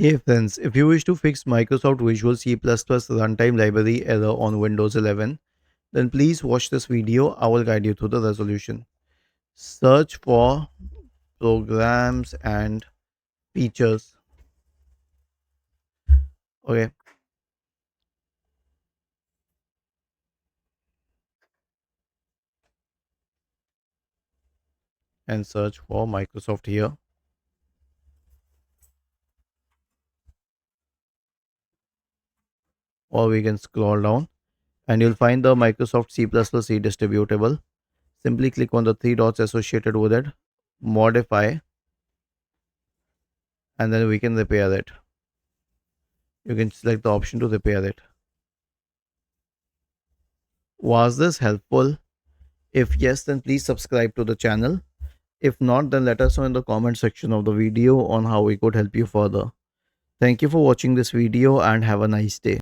Hey friends, if you wish to fix Microsoft Visual C++ runtime library error on Windows 11, then please watch this video. I will guide you through the resolution. Search for programs and features. Okay, and search for Microsoft here. Or we can scroll down and you'll find the Microsoft C++ C distributable. Simply click on the three dots associated with it, modify, and then we can repair it. You can select the option to repair it. Was this helpful? If yes, then please subscribe to the channel. If not, then let us know in the comment section of the video on how we could help you further. Thank you for watching this video and have a nice day.